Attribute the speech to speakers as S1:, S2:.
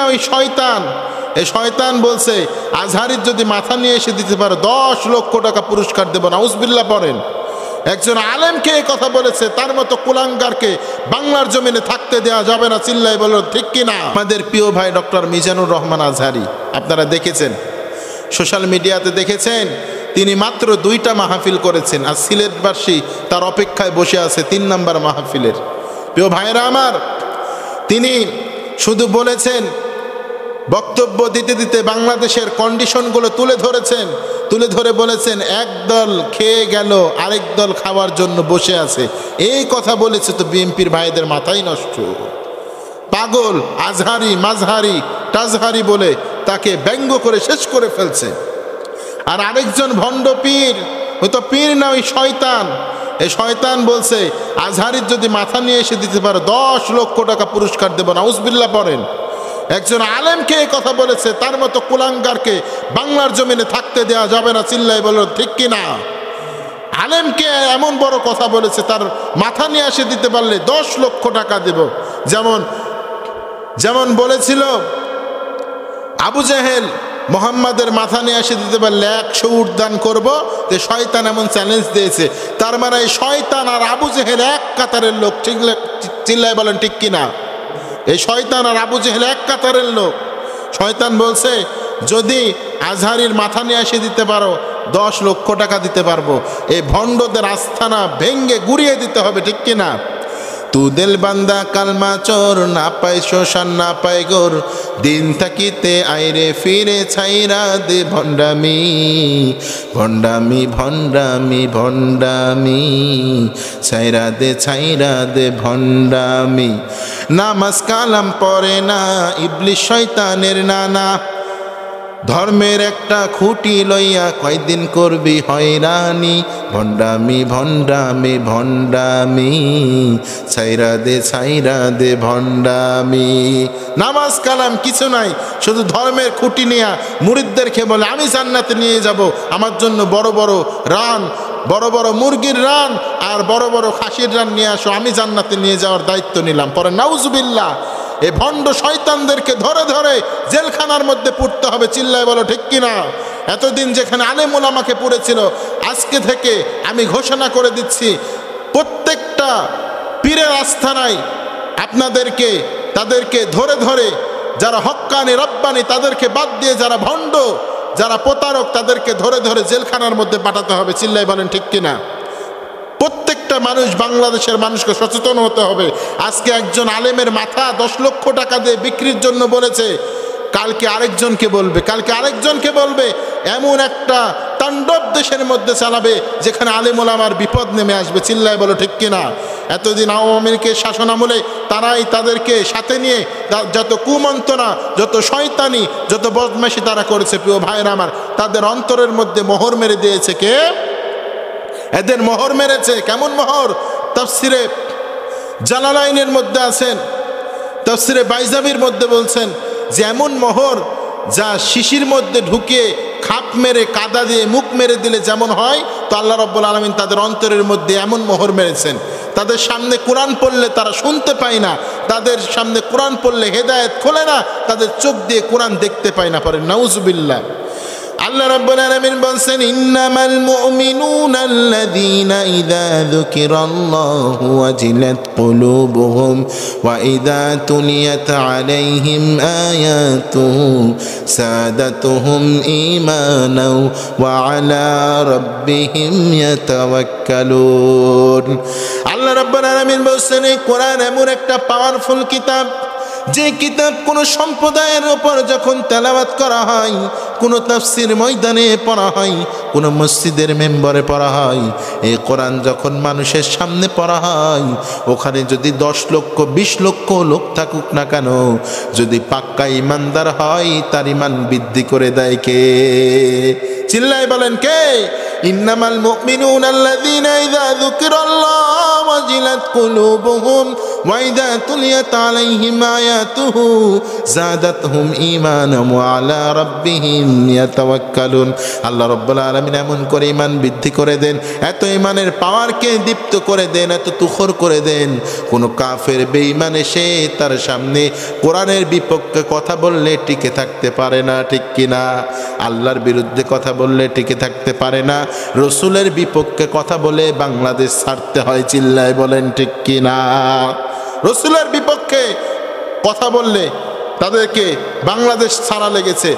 S1: না ওই শয়তান, এই শয়তান বলছে আজহারির যদি মাথা নিয়ে এসে দিতে পারো 10 লক্ষ টাকা পুরস্কার দেব। নাউজুবিল্লাহ পড়েন। একজন আলেমকে এই কথা বলেছে, তার মতো কুলাঙ্গারকে বাংলার জমিনে থাকতে দেওয়া যাবে না। চিল্লাই বলো ঠিক কিনা? আমাদের প্রিয় ভাই ডক্টর মিজানুর রহমান আজহারি, আপনারা দেখেছেন, সোশ্যাল মিডিয়াতে দেখেছেন, তিনি মাত্র 2টা মাহফিল করেছেন, আর সিলেটবাসী তার অপেক্ষায় বসে আছে 3 নম্বর মাহফিলের। প্রিয় ভাইরা আমার, তিনি শুধু বলেছেন, বক্তব্য দিতে দিতে বাংলাদেশের কন্ডিশনগুলো তুলে ধরেছেন, তুলে ধরে বলেছেন এক দল খেয়ে গেল, আরেক দল খাওয়ার জন্য বসে আছে। এই কথা বলেছে তো বিএনপির ভাইদের মাথাই নষ্ট। পাগল, আজহারি, মাঝহারি, টাজহারি বলে তাকে ব্যঙ্গ করে শেষ করে ফেলছে। আর আরেকজন ভণ্ড পীর, ওই তো পীর না, ওই শয়তান, এই শয়তান বলছে আজহারির যদি মাথা নিয়ে এসে দিতে পারো 10 লক্ষ টাকা পুরস্কার দেব। নাউজুবিল্লাহ পড়েন। একজন আলেমকে এই কথা বলেছে, তার মতো কুলাঙ্গারকে বাংলার জমিনে থাকতে দেওয়া যাবে না। চিল্লাই বলো ঠিক কিনা? আলেমকে এমন বড় কথা বলেছে, তার মাথা নিয়ে এসে দিতে পারলে 10 লক্ষ টাকা দেব। যেমন বলেছিল আবু জেহেল মোহাম্মদের মাথা নিয়ে এসে দিতে পারলে 100 উট দান করবো। যে শয়তান এমন চ্যালেঞ্জ দিয়েছে, তার মানে এই শয়তান আর আবু জেহেল এক কাতারের লোক। চিল্লাই বলেন ঠিক কিনা? এই শয়তান আর আবু জেহেল এক কাতারের লোক। শয়তান বলছে যদি আজহারির মাথা নিয়ে এসে দিতে পারো 10 লক্ষ টাকা দিতে পারবো। এই ভণ্ডদের আস্থানা ভেঙ্গে গুড়িয়ে দিতে হবে, ঠিক কিনা? তু দিল বান্দা কালমা চোর, না পাই শ্মশান না পাই গোর, দিন থাকিতে আইরে ফিরে ছাইরা দে ভণ্ডামি, ভণ্ডামি ভণ্ডামি ভণ্ডামি, ছাইরা দে ভণ্ডামি। নামাজ কালাম পড়ে না ইবলিশ শয়তানের নানা, ধর্মের একটা খুঁটি লইয়া কয়দিন করবি হয়রানি, ভণ্ডামি ভণ্ডামি ভণ্ডামি, ছাইরা দে ভণ্ডামি। নামাজ কালাম কিছু নাই, শুধু ধর্মের খুঁটি নিয়ে মুরিদদেরকে বলে আমি জান্নাতে নিয়ে যাব, আমার জন্য বড় বড় রান, বড় বড় মুরগির রান আর বড় বড় খাসির রান নিয়ে আসো, আমি জান্নাতে নিয়ে যাওয়ার দায়িত্ব নিলাম। পরে নাউজুবিল্লাহ, এই ভণ্ড শয়তানদেরকে ধরে ধরে জেলখানার মধ্যে পুড়তে হবে। চিল্লায় বলো ঠিক কিনা? এতদিন যেখানে আলেম ওলামাকে পুড়েছিল, আজকে থেকে আমি ঘোষণা করে দিচ্ছি, প্রত্যেকটা পীরের আস্থানায় আপনাদেরকে, তাদেরকে ধরে ধরে যারা হক্কানি রব্বানি, তাদেরকে বাদ দিয়ে যারা ভণ্ড, যারা প্রতারক, তাদেরকে ধরে ধরে জেলখানার মধ্যে পাঠাতে হবে। চিল্লাই বলেন ঠিক কিনা? প্রত্যেকটা মানুষ, বাংলাদেশের মানুষকে সচেতন হতে হবে। আজকে একজন আলেমের মাথা 10 লক্ষ টাকা দিয়ে বিক্রির জন্য বলেছে, কালকে আরেকজনকে বলবে, এমন একটা তাণ্ডব দেশের মধ্যে চালাবে যেখানে আলেম ওলামার বিপদ নেমে আসবে। চিল্লায় বলো ঠিক কিনা? এতদিন আওয়ামী লীগের শাসনামলে তারাই তাদেরকে সাথে নিয়ে যত কুমন্ত্রণা, যত শয়তানি, যত বদমাশি তারা করেছে, প্রিয় ভাইরা আমার, তাদের অন্তরের মধ্যে মোহর মেরে দিয়েছে কে? এদের মোহর মেরেছে। কেমন মোহর? তাফসিরে জালালাইনের মধ্যে আছেন, তাফসিরে বাইজাবির মধ্যে বলছেন যে এমন মোহর যা শিশির মধ্যে ঢুকিয়ে খাপ মেরে কাদা দিয়ে মুখ মেরে দিলে যেমন হয়, তো আল্লাহ রাব্বুল আলামিন তাদের অন্তরের মধ্যে এমন মোহর মেরেছেন। তাদের সামনে কোরআন পড়লে তারা শুনতে পায় না, তাদের সামনে কোরআন পড়লে হেদায়েত খোলে না, তাদের চোখ দিয়ে কোরআন দেখতে পায় না। পরে নাউজুবিল্লাহ। আল্লাহ রাব্বুল আলামিন বলেন ইন্নামাল মুমিনুনা আল্লাযীনা ইযা যুকিরাল্লাহু ওয়াজিলাত কুলুবুহুম ওয়া ইযা তুলিয়াত আলাইহিম আয়াতুহু সাদাতুহুম ঈমানাও ওয়া আলা রাব্বিহিম ইয়াতাওয়াক্কালুন। আল্লাহ রাব্বুল আলামিন বলেন এই কোরআন এমন একটা পাওয়ারফুল কিতাব, যে কিতাব কোনো সম্প্রদায়ের ওপর যখন তেলাওয়াত করা হয়, কোনো তাফসীর ময়দানে পড়া হয়, কোনো মসজিদের মেম্বরে পড়া হয়, এই কোরআন যখন মানুষের সামনে পড়া হয়, ওখানে যদি 10 লক্ষ 20 লক্ষ লোক থাকুক না কেন, যদি পাক্কা ইমানদার হয়, তার ইমান বৃদ্ধি করে দেয় কে? চিল্লায় বলেন কে? ইন্নামাল মুমিনুনা আল্লাযীনা ইযা যুকিরাল্লাহু ওয়াজিলাত কুলুবুহুম ওয়া ইযা তুলিয়াত আলাইহিম আয়াতুহু যাদাতহুম ঈমানান ওয়া আলা রাব্বিহিম ইয়াতাওয়াক্কালুন। আল্লাহ রাব্বুল আলামিন এমন করে ঈমান বৃদ্ধি করে দেন, এত ঈমানের পাওয়ারকে দীপ্ত করে দেন, এত তুখর করে দেন, কোন কাফের বেঈমান এসে তার সামনে কোরআনের বিপক্ষে কথা বললে টিকে থাকতে পারে না, ঠিক কিনা? আল্লাহর বিরুদ্ধে কথা বললে টিকে থাকতে পারে না, রসুলের বিপক্ষে কথা বলে বাংলাদেশ ছাড়তে হয়, চিল্লায় বলেন ঠিক কিনা? রসুলের বিপক্ষে কথা বললে তাদেরকে বাংলাদেশ ছাড়া লেগেছে।